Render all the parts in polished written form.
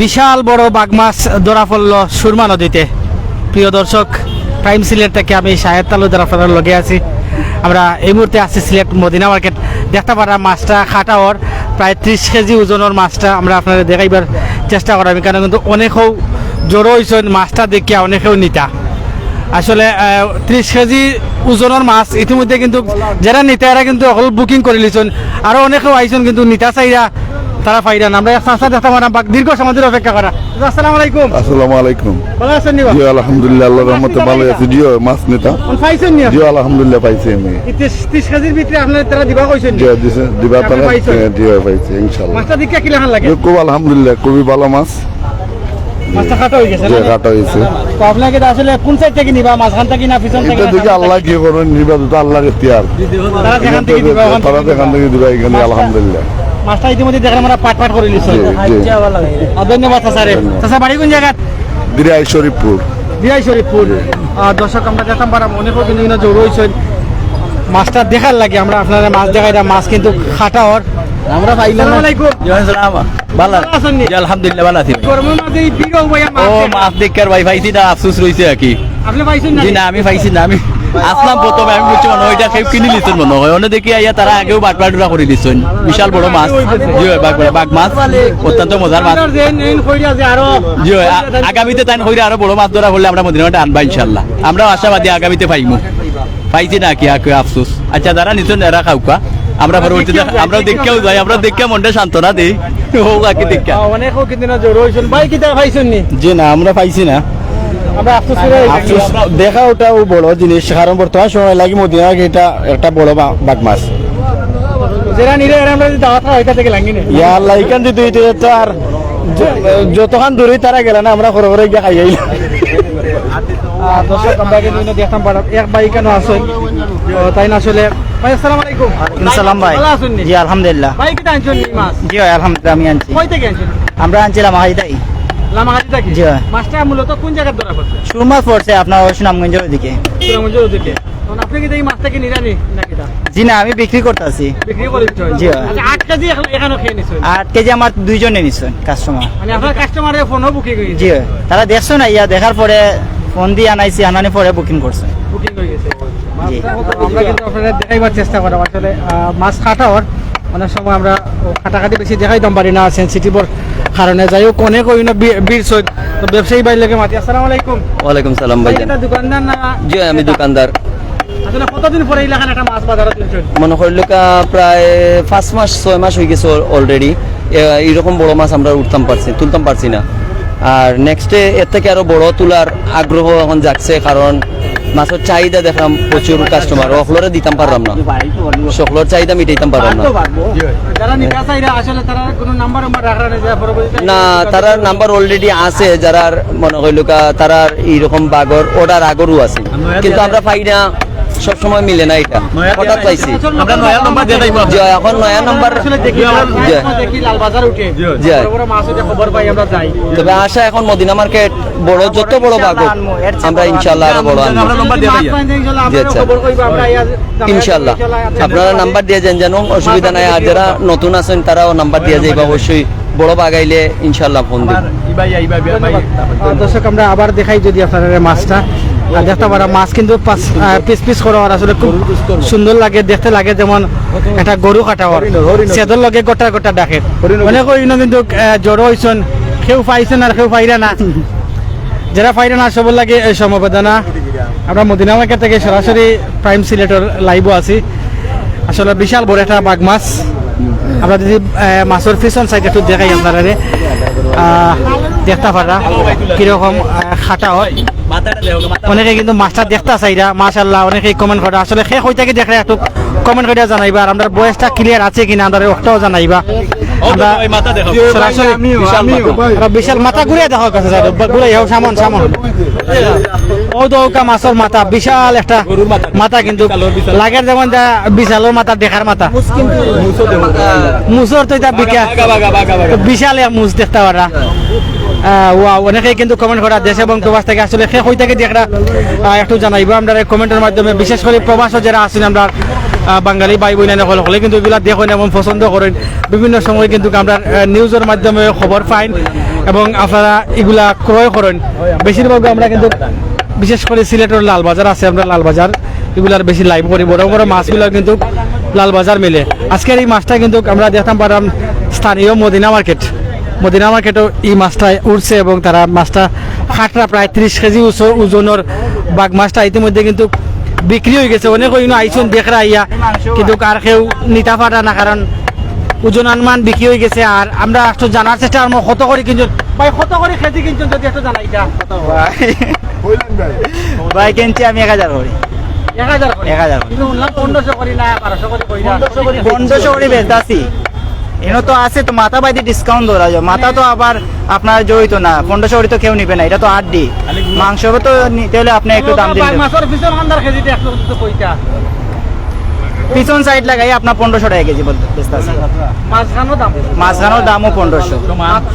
বিশাল বড় বাঘ মাছ ধরা পড়ল সুরমা নদীতে। প্রিয় দর্শক, প্রাইম সিলেট থেকে আমি শাহেদ তালুকদার আপনার লগে আছি। আমরা এই মুহূর্তে আছি সিলেট মদিনা মার্কেট। দেখতে পারা মাছটা খাটাওয়ার প্রায় 30 কেজি ওজনের মাছটা আমরা আপনাদের দেখাইবার চেষ্টা করাম, কারণ কিন্তু অনেকেও জড়ো হয়েছেন মাছটা দেখিয়া, অনেকেও নিতা। আসলে 30 কেজি ওজনের মাছ ইতিমধ্যে কিন্তু যারা নিতা এরা কিন্তু অকল বুকিং করে লিছেন, আরও অনেকেও আইছেন কিন্তু নিতা চাইরা তারা পাইরা না। আমরা চাষা দেখতে পারাম দীর্ঘ সময় ধরে অপেক্ষা করা। আসসালামু আলাইকুম। আসসালামু আলাইকুম। ভালো আছেন নি? জি আলহামদুলিল্লাহ, আল্লাহর রহমতে ভালো আছি। জি মাছ নেতা পাইছেন নি? জি আলহামদুলিল্লাহ পাইছি আমি। 30 কেজির ভিতরে আপনারা তারা দিবা কইছেন নি? জি দিছে দিবা তারা পাইছেন? জি পাইছি ইনশাআল্লাহ। মাছটা দেখে কি লাগান লাগে? খুব আলহামদুলিল্লাহ, খুবই ভালো মাছ। মাছটা কাটা হয়ে গেছে জি না? কাটা হয়েছে। তো আপনাকে আসলে কোন সাইড থেকে নিবা, মাঝখান থেকে না পিছন থেকে? এটা দেখে আল্লাহ কি করেন, নিবা তো আল্লাহর ইখতিয়ার। তারা যেখান থেকে দিবা ওখান তারা থেকে যেখান থেকে দিবা এখানে আলহামদুলিল্লাহ। মাছটা ইতিমধ্যে দেখলাম আমরা পাট পাট করে লিছি। জি জি ধন্যবাদ স্যার। চাচা বাড়ি কোন জায়গা? দিরাই শরীফপুর। দিরাই শরীফপুর। দর্শক আমরা দেখতাম পারাম অনেকেও কিন্তু জড়ো হয়েছেন মাছটা দেখার লাগে। আমরা আপনারা মাছ দেখাই, মাছ কিন্তু খাটাওয়ার আমরা পাইলাম। ভালো আলহামদুলিল্লাহ, ভালো আছি। ও মাছ দেখার ভাই পাইছি না, আফসোস রয়েছে আর কি। আপনি পাইছেন না? জি না, আমি পাইছি না। আমি আসলাম প্রথমে, আমি বুঝছি মনে হয় ওইটা কেউ কিনে নিচ্ছেন মনে হয়। অন্য দেখি আইয়া তারা আগেও বাটবাটুরা করে দিচ্ছেন। বিশাল বড় মাছ, জি বাঘ মাছ, অত্যন্ত মজার মাছ। জি আগামীতে তাই হইলে আরো বড় মাছ ধরা হলে আমরা মদিনাটা আনবা ইনশাল্লাহ। আমরাও আশাবাদী আগামীতে পাইমু। পাইছি না কি আফসোস। আচ্ছা যারা নিচ্ছেন এরা খাউকা, আমরা পরবর্তীতে আমরাও দেখেও যাই, আমরা দেখে মনটা সান্ত্বনা দিই। হোক আর কি দেখা অনেকেও কিন্তু জড়ো হয়েছেন। ভাই কি তারা পাইছেন নি? জি না, আমরা পাইছি না। আমরা আফসোস করে দেখা ওটাও বড় জিনিস, কারণ বর্তমান সময় লাগি মদিনা এটা একটা বড় বাঘ মাছ। যারা নিলে আমরা যদি দাওয়াত হয় থেকে লাগি না ইয়া আল্লাহ, এখান দিয়ে তো আর যতক্ষণ দূরে তারা গেলে না, আমরা করে গিয়ে খাই আইলাম। দর্শক আমরা কিন্তু দেখতাম পারাম এক ভাই কেন আসেন, তাই না? আসলে ভাই আসসালামু আলাইকুম। সালাম ভাই। ভালো আছেন নি? জি আলহামদুলিল্লাহ। ভাই কি আনছেন নি মাছ? জি ভাই আলহামদুলিল্লাহ আমি আনছি। কই থেকে আনছেন? আমরা আনছিলাম হাইদাই। লামাগাড়ি থেকে? জি ভাই। মাছটা মূলত কোন জায়গায় ধরা পড়ছে? সুরমাছ পড়ছে আপনার সুনামগঞ্জের ওদিকে। সুনামগঞ্জের ওদিকে। তখন আপনি কি এই মাছটা কি নিরানি নাকি তা? জি না, আমি বিক্রি করতেছি। বিক্রি করে দিচ্ছেন? জি ভাই। আচ্ছা 8 কেজি এখানে খেয়ে নিছেন? 8 কেজি আমার দুইজনে নিচ্ছেন কাস্টমার। মানে আপনার কাস্টমারের ফোনও বুকিং হয়ে গেছে? জি ভাই, তারা দেখছো না, ইয়া দেখার পরে ফোন দিয়ে আনাইছি, আনানি পরে বুকিং করছে। বুকিং হয়ে গেছে। জি। আমরা কিন্তু আপনাদের দেখাইবার চেষ্টা করব। আসলে মাছ কাটাওয়ার অনেক সময় আমরা কাটাকাটি বেশি দেখাইতাম পারি না সেন্সিটিভর কারণে। যাই হোক অনেক ওই বীর সৈদ তো ব্যবসায়ী ভাই লেগে মাতি। আসসালামু আলাইকুম। ওয়ালাইকুম সালাম ভাই। এটা দোকানদার না? জি আমি দোকানদার। আসলে কতদিন পরে এই লাগান একটা মাছ বাজারে তুলছেন? মনে করলে প্রায় 5 মাস 6 মাস হয়ে গেছে অলরেডি। এইরকম বড় মাছ আমরা তুলতাম পারছি না। আর নেক্সটে এর থেকে আরো বড় তোলার আগ্রহ এখন জাগছে, কারণ মাছের চাহিদা দেখলাম প্রচুর কাস্টমার, অফলোরে দিতাম পারলাম না, সকলের চাহিদা মিটাইতাম পারলাম না। যারা নিতে চাইরা আসলে তারা কোনো নাম্বার রাখা না যায় পরবর্তীতে? না, তারার নাম্বার অলরেডি আছে, যারা মনে হইল তারার এইরকম বাগর অর্ডার আগরও আছে, কিন্তু আমরা পাই না, সব সময় মিলে না। এটা হঠাৎ পাইছি আমরা নয়া নাম্বার দিয়ে দেব। যে এখন নয়া নাম্বার আসলে দেখি লাল বাজার উঠে বড় বড় মাছ হতে খবর পাই আমরা যাই। তবে আশা এখন মদিনা মার্কেট বড়, যত বড় বাগর আমরা ইনশাআল্লাহ আরো বড় আনবো। জি আচ্ছা, ইনশাআল্লাহ আপনারা নাম্বার দিয়ে যান, যেন অসুবিধা নাই। আর যারা নতুন আছেন তারাও নাম্বার দিয়ে যাইবা, অবশ্যই বড় বাগাইলে ইনশাআল্লাহ ফোন দিন। দর্শক আমরা আবার দেখাই যদি আপনারা মাছটা দেখতে পারা, মাছ কিন্তু পিস পিস করা আসলে খুব সুন্দর লাগে, দেখতে লাগে যেমন একটা গরু কাটাওয়ার সেদর লগে গোটা গোটা ডাকে। অনেক কিন্তু জড়ো হয়েছেন, কেউ পাইছেন আর কেউ পাইরা না। যারা পাইরা না সবার লাগে এই সমবেদনা। আমরা মদিনা মার্কেট থেকে সরাসরি প্রাইম সিলেটের লাইভও আছি। আসলে বিশাল বড় একটা বাঘ মাছ। আমরা যদি মাছের পিছন সাইড একটু দেখাই আপনারা দেখতে পারা কিরকম খাটা হয়। অনেকে কিন্তু মাছটা দেখতে চাইরা মাশাআল্লাহ, অনেকে কমেন্ট করে। আসলে সে কই থেকে দেখলে একটু কমেন্ট করে জানাইবা, আর আমরা বয়সটা ক্লিয়ার আছে কিনা আমরা ওটাও জানাইবা। আমরা সরাসরি বিশাল মাথা ঘুরিয়ে দেখা কাছে ঘুরে যাও, সামন ও দৌকা মাছের মাথা, বিশাল একটা মাথা, কিন্তু লাগের যেমন বিশালের মাথা দেখার মাথা, মুসর তো এটা বিশাল মুস দেখতে পারা। অনেকেই কিন্তু কমেন্ট করা দেশ এবং প্রবাস থেকে। আসলে সে কই থেকে দেখরা একটু জানাইবা আমরা কমেন্টের মাধ্যমে। বিশেষ করে প্রবাসও যারা আছেন আমরা বাঙালি ভাই বোন হলে কিন্তু এগুলা দেখেন এবং পছন্দ করেন। বিভিন্ন সময় কিন্তু আমরা নিউজের মাধ্যমে খবর পাই এবং আপনারা এগুলা ক্রয় করেন। বেশিরভাগ আমরা কিন্তু বিশেষ করে সিলেটের লালবাজার আছে, আমরা লালবাজার এগুলার বেশি লাইভ করি, বড় বড় মাছগুলো কিন্তু লালবাজার মেলে। আজকের এই মাছটা কিন্তু আমরা দেখতাম পারলাম স্থানীয় মদিনা মার্কেটও এই মাছটা উঠছে এবং তারা মাছটা খাটরা প্রায় 30 কেজি ওজনের বাঘ মাছটা ইতিমধ্যে কিন্তু বিক্রি হয়ে গেছে। অনেক আইসুন দেখরা ইয়া কিন্তু আর কেউ নিতা পারা না, কারণ ওজন আনমান বিক্রি হয়ে গেছে। আর আমরা একটু জানার চেষ্টা করবো কত করে কিনছেন ভাই, কত করে কেজি কিনছেন যদি একটু জানাইটা। ভাই কিনছি আমি 1000 করি। 1000 1000 কিন্তু শুনলাম 1500 করি না 1200 করে কইরা 1500 করে বেচতাছি। এনো তো আছে তো মাথা বাইদি ডিসকাউন্ট ধরা যায়, মাথা তো আবার আপনার জড়িত না, 1500 করে তো কেউ নিবে না, এটা তো আড্ডি মাংস তো নিতে হলে আপনি একটু দাম দিবেন। মাছের পিছন খান্দার কেজিতে 100 কইটা, পিছন সাইড লাগাই আপনার 1500 টাকা কেজি বলতে বেচতাছি। মাছখানোর দামও 1500,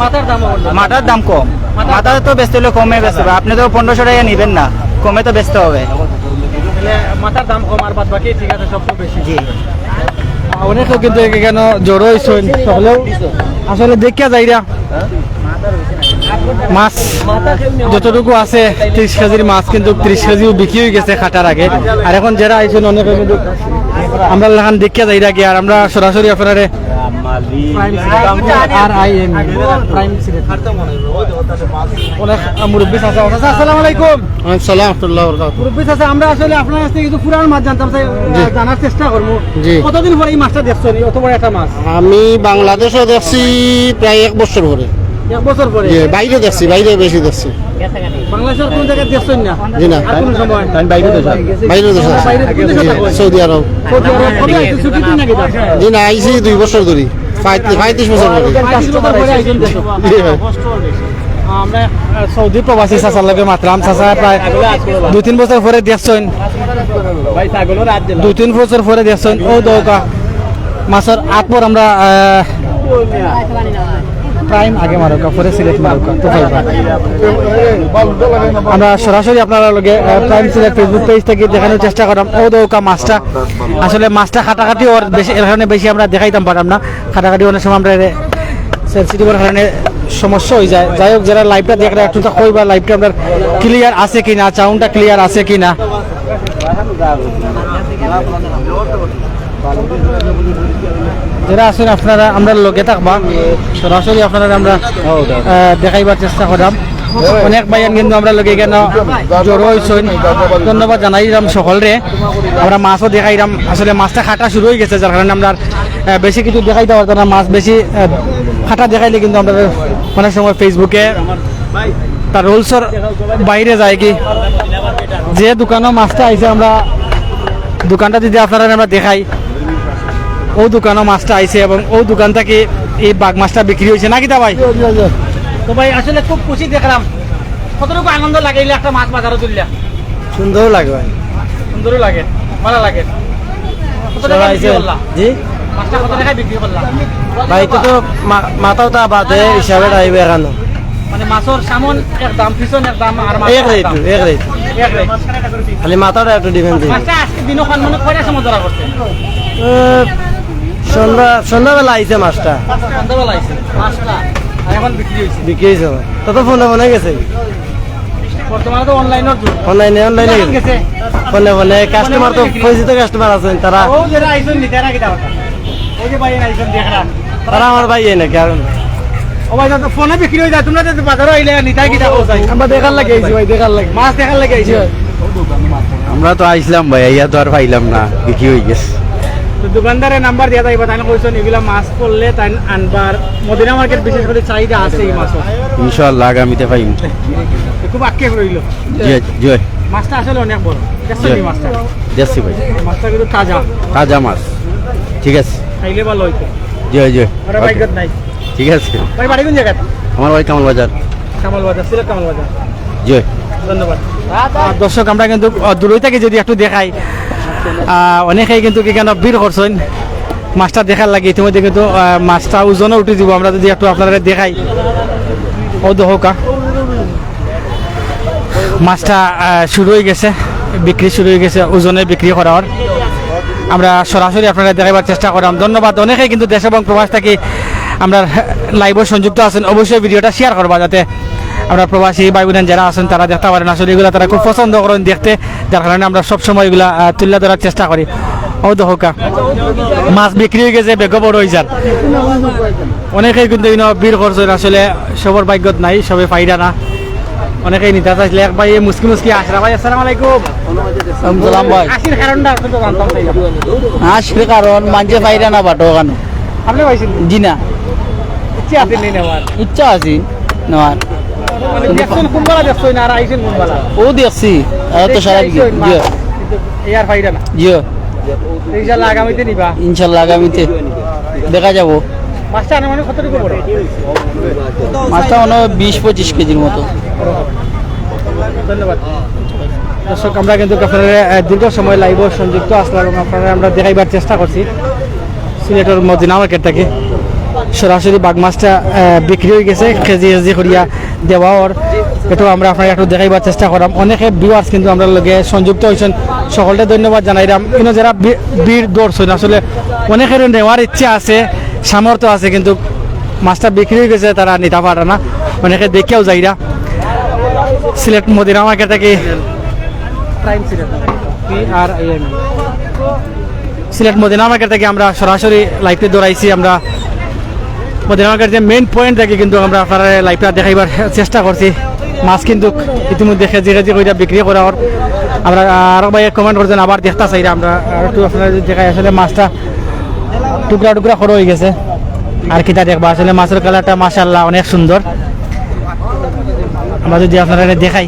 মাথার দাম মাথার দাম কম, মাথা তো বেচতে হলে কমে বেচতে হবে, আপনি তো 1500 টাকা নিবেন না, কমে তো বেচতে হবে। মাথার দাম কম আর বাদ বাকি ঠিক আছে সব তো বেশি। জি অনেকে কিন্তু কেন জড়ো হয়েছেন সকলেও আসলে দেখিয়া যাইরা মাছ যতটুকু আছে 30 কেজির মাছ কিন্তু 30 কেজিও বিক্রি হয়ে গেছে খাটার আগে। আর এখন যারা আইছেন অনেকে কিন্তু আমরা লাগান দেখিয়া যাইরা কি আর আমরা সরাসরি আপনারে RIM প্রাইম সিলেট অনেক মুরব্বী চাচা আসসালামু আলাইকুম। মুরব্বী চাচা আমরা আসলে আপনার কাছ থেকে কিছু পুরান মাছ জানতাম চাই, জানার চেষ্টা করবো কতদিন পরে এই মাছটা দেখছেন অত বড় একটা মাছ? আমি বাংলাদেশও দেখছি প্রায় 1 বছর ধরে। 1 বছর পরে বাইরে দেখছি, বাইরে বেশি দেখছি। বাংলাদেশের কোন জায়গায় দেখছেন না? জি না, আর কোন সময় বাইরে দেশ বাইরে কোন দেশে থাকো? সৌদি আরব। সৌদি আরব কবে আইছো? ছুটিতে নাকি দাও? জি না, আইসি 2 বছর ধরে, 35 বছর ধরে। 35 বছর পরে আইছেন দেশে। জি ভাই। আমরা সৌদি প্রবাসী চাচার লগে মাতলাম, চাচা প্রায় 2-3 বছর পরে দেখছেন, 2-3 বছর পরে দেখছেন ও দৌকা মাছের আটপর আমরা প্রাইম আগে মারুকা পরে সিলেট মারুকা তো পাইবা। আমরা সরাসরি আপনারা লগে প্রাইম সিলেট ফেসবুক পেজ থেকে দেখানোর চেষ্টা করলাম ও দৌকা মাছটা। আসলে মাছটা খাটাখাটি ওর বেশি, এর কারণে বেশি আমরা দেখাইতাম পারলাম না, খাটাখাটি অনেক সময় আমরা সেন্সিটিভের কারণে সমস্যা হয়ে যায়। যাই হোক যারা লাইভটা দেখরা একটু তো কইবা লাইভটা আপনার ক্লিয়ার আছে কিনা, সাউন্ডটা ক্লিয়ার আছে কিনা। যারা আসেন আপনারা আমরা লগে থাকবা, সরাসরি আপনারা আমরা দেখাইবার চেষ্টা করলাম। অনেক ভাইয়ান কিন্তু আমরা লগে কেন জড়ো হয়েছেন, ধন্যবাদ জানাইলাম সকলরে। আমরা মাছও দেখাইলাম, আসলে মাছটা খাটা শুরু হয়ে গেছে যার কারণে আমরা বেশি কিছু দেখাইতে পারতাম না। মাছ বেশি খাটা দেখাইলে কিন্তু আমরা অনেক সময় ফেসবুকে তার রুলসের বাইরে যায় কি, যে দোকানও মাছটা আইছে আমরা দোকানটা যদি আপনারা আমরা দেখাই ও দোকানও মাছটা আইছে এবং ও দোকান থেকে এই বাঘ মাছটা বিক্রি হয়েছে নাকি তা ভাই? তো ভাই আসলে খুব খুশি দেখলাম, কতটুকু আনন্দ লাগে একটা মাছ বাজারে তুললা? সুন্দর লাগে ভাই। সুন্দরও লাগে, ভালো লাগে। কত টাকা বিক্রি করলা? জি মাছটা কত টাকায় বিক্রি করলা? ভাই, তো মাথাও তা বাদে হিসাবে আইবে কেন? মানে মাছের সামন এক দাম, পিছন এক দাম আর মাছ এক রেট, এক রেট, এক রেট। খালি মাথাটা একটু ডিফারেন্স। মাছটা আজকে দিনক্ষণ মানে কয়টার সময় ধরা করছে? সন্ধ্যাবেলা আইছে মাছটা, সন্ধ্যাবেলা আইছে মাছটা আর এখন বিক্রি হয়েছে। বিক্রি হয়েছে ভাই। তত ফোনে গেছে, বর্তমানে তো অনলাইনের যুগ। অনলাইনে গেছে ফোনে কাস্টমার তো পরিচিত কাস্টমার আছেন, তারা ও যারা আইছেন নিতে নাকি দাও? ওই যে ভাই আইছেন দেখলাম, তারা আমার ভাই নাকি আর ও ভাই তো ফোনে বিক্রি হয়ে যায়, তোমরা তো বাজারে আইলে নিতাই কি দাও? আমরা দেখার লাগে আইছি ভাই, দেখার লাগে। মাছ দেখার লাগে আইছে। আমরা তো আইছিলাম ভাই, ইয়া তো আর পাইলাম না, বিক্রি হয়ে গেছে। তো দোকানদারের নাম্বার দিয়া যাইবা, তাই কইছেন এগুলা মাছ করলে তাই আনবার। মদিনা মার্কেট বিশেষ করে চাহিদা আছে এই মাছের, ইনশাআল্লাহ আগামীতে পাইম। খুব আক্ষেপ রইল। জয় মাছটা আসলে অনেক বড়, দেখছেন এই মাছটা? যাচ্ছি ভাই, মাছটা কিন্তু তাজা, তাজা মাছ। ঠিক আছে, খাইলে ভালো হইতো। জয় ওরা বাইকত নাই। ঠিক আছে। ভাই বাড়ি কোন জায়গা? আমার বাড়ি কামাল বাজার। কামাল বাজার, সিলেট কামাল বাজার। জয়। ধন্যবাদ। দর্শক আমরা কিন্তু দূরই থেকে যদি একটু দেখাই, অনেকেই কিন্তু কেন ভিড় করছেন মাছটা দেখার লাগে। ইতিমধ্যে কিন্তু মাছটা ওজনও উঠে দিব, আমরা যদি একটু আপনারা দেখাই। ও দহকা মাছটা শুরু হয়ে গেছে, বিক্রি শুরু হয়ে গেছে, ওজনে বিক্রি করার। আমরা সরাসরি আপনারা দেখাবার চেষ্টা করলাম। ধন্যবাদ। অনেকেই কিন্তু দেশ এবং প্রবাস থেকে আমরা লাইভে সংযুক্ত আছেন অবশ্যই ভিডিওটা শেয়ার করবা যাতে আমরা প্রবাসী ভাই বোনেন যারা আছেন তারা দেখতে পারেন আসলে এগুলো তারা খুব পছন্দ করেন দেখতে, যার কারণে আমরা সবসময় এগুলা তুলে ধরার চেষ্টা করি। ও দহকা মাছ বিক্রি হয়ে গেছে, বেগ বড় হয়ে যার অনেকেই কিন্তু বীর করছেন, আসলে সবার ভাগ্যত নাই, সবে ফাইদা না, অনেকেই নিতে চাইছিলে। এক ভাই মুসকি মুসকি আসরা ভাই, আসসালামু আলাইকুম। সালাম ভাই। আসির কারণটা আপনি তো জানতাম তাই আসলে কারণ মানছে পাইরা না বাটো কেন আপনি পাইছেন জি না ইচ্ছে আছে নেই নেওয়ার, ইচ্ছা আছে নেওয়ার মানে দেখছেন কোনবেলা দেখছেন আর আইছেন কোনবেলা ও দেখছি আর তো সারা বিকে জিও এই আর ফাইদা না, জিও ইনশাআল্লাহ আগামীতে নিবা। ইনশাল্লাহ আগামীতে দেখা যাবো। মাছটা আনুমানিক কতটুকু পড়ে? মাছটা মনে হয় 20-25 কেজির মতো। ধন্যবাদ। দর্শক আমরা কিন্তু আপনারা দীর্ঘ সময় লাইভ সংযুক্ত আসলাম এবং আপনারা আমরা দেখাইবার চেষ্টা করছি সিলেটের মদিনা মার্কেট থেকে সরাসরি বাঘ মাছটা বিক্রি হয়ে গেছে, কেজি কেজি করিয়া দেওয়া ওর এটাও আমরা আপনাকে একটু দেখাইবার চেষ্টা করলাম। অনেকে ভিউয়ার্স কিন্তু আমরা লগে সংযুক্ত হয়েছেন, সকলকে ধন্যবাদ জানাইলাম। কিন্তু যারা বীর দৌড়ছেন আসলে অনেকের নেওয়ার ইচ্ছা আছে, সামর্থ্য আছে, কিন্তু মাছটা বিক্রি হয়ে গেছে, তারা নিতে পারে না, অনেকে দেখেও যাইরা। সিলেট মদিনা মার্কেট থেকে সিলেট মদিনা মার্কেট থেকে আমরা সরাসরি লাইভে দৌড়াইছি। আমরা মদিনা মার্কেট যে মেইন পয়েন্ট থেকে কিন্তু আমরা আপনারা লাইভটা দেখাইবার চেষ্টা করছি। মাছ কিন্তু ইতিমধ্যে কেজি কেজি করে বিক্রি করা ওর আমরা আরো ভাই কমেন্ট করছেন আবার দেখতে চাই আমরা আর একটু আপনারা যদি দেখাই, আসলে মাছটা টুকরা টুকরা করে হয়ে গেছে। আর কিটা দেখবা, আসলে মাছের কালারটা মাশাআল্লাহ অনেক সুন্দর। আমরা যদি আপনারা দেখাই,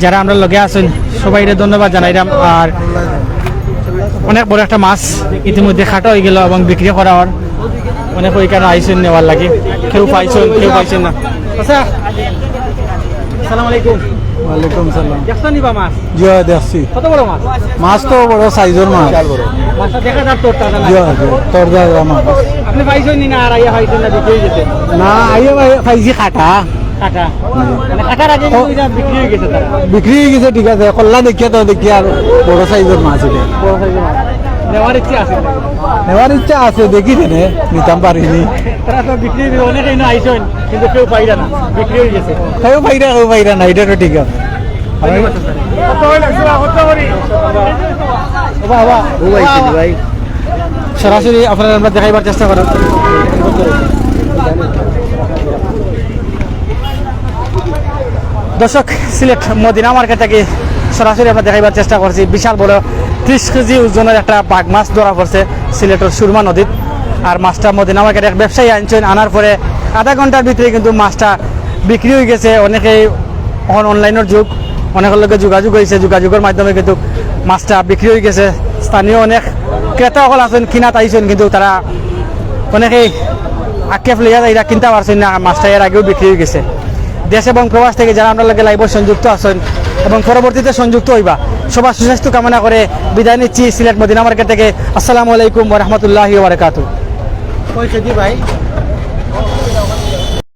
যারা আমরা লগে আছেন সবাই ধন্যবাদ জানাইলাম। আর অনেক বড় একটা মাছ ইতিমধ্যে খাটো হয়ে গেল এবং বিক্রি করা হওয়ার অনেক ওইখানে আইসেন নেওয়ার লাগে, কেউ পাইছেন কেউ পাইছেন না। আচ্ছা আসসালামু আলাইকুম। ওয়ালাইকুম সালাম। দেখছো নিবা মাছ? জিও দেখছি। কত বড় মাছ? মাছ তো বড় সাইজের মাছ। মাছটা দেখা যাক তোর টাকা জিও তোর দাদা মাছ। আপনি পাইছেন নি না আর আইয়া পাইছেন না বিক্রি হয়ে গেছে? না আইয়ে পাইছি খাটা। কাটা মানে কাটার আগে কিন্তু এটা বিক্রি হয়ে গেছে তারা। বিক্রি হয়ে গেছে, ঠিক আছে, কল্লা দেখিয়ে তো দেখি আর বড় সাইজের মাছ এটা। বড় সাইজের মাছ নেওয়ার ইচ্ছা আছে, নেওয়ার ইচ্ছা আছে, দেখি তেনে নিতাম পারিনি। তারা তো বিক্রি দিল, অনেকেই না আইসেন কিন্তু কেউ পাইরা না, বিক্রি হয়ে গেছে। কেউ পাইরা না, এটা তো ঠিক আছে। সরাসরি আপনারা আমরা দেখাইবার চেষ্টা করেন। দর্শক সিলেট মদিনা মার্কেট থেকে সরাসরি আমরা দেখাইবার চেষ্টা করছি। বিশাল বড় 30 কেজি ওজনের একটা বাঘ মাছ ধরা পড়ছে সিলেটের সুরমা নদীত। আর মাছটা মদিনা মার্কেটে এক ব্যবসায়ী আনছেন, আনার পরে আধা ঘন্টার ভিতরে কিন্তু মাছটা বিক্রি হয়ে গেছে। অনেকেই এখন অনলাইনের যুগ, অনেকের লোকের যোগাযোগ হয়েছে, যোগাযোগের মাধ্যমে কিন্তু মাছটা বিক্রি হয়ে গেছে। স্থানীয় অনেক ক্রেতাসকল আছেন, কিনাত আইছেন, কিন্তু তারা অনেকেই আক্ষেপ লইয়া এরা কিনতে পারছেন না, মাছটা এর আগেও বিক্রি হয়ে গেছে। দেশ এবং প্রবাস থেকে যারা আমরা লাগে লাইভ সংযুক্ত আছেন এবং পরবর্তীতে সংযুক্ত হইবা, সবার সুস্বাস্থ্য কামনা করে বিদায় নিচ্ছি সিলেট মদিনা মার্কেট থেকে। আসসালামু আলাইকুম ওয়া রাহমাতুল্লাহি ওয়া বারাকাতুহু। ভাই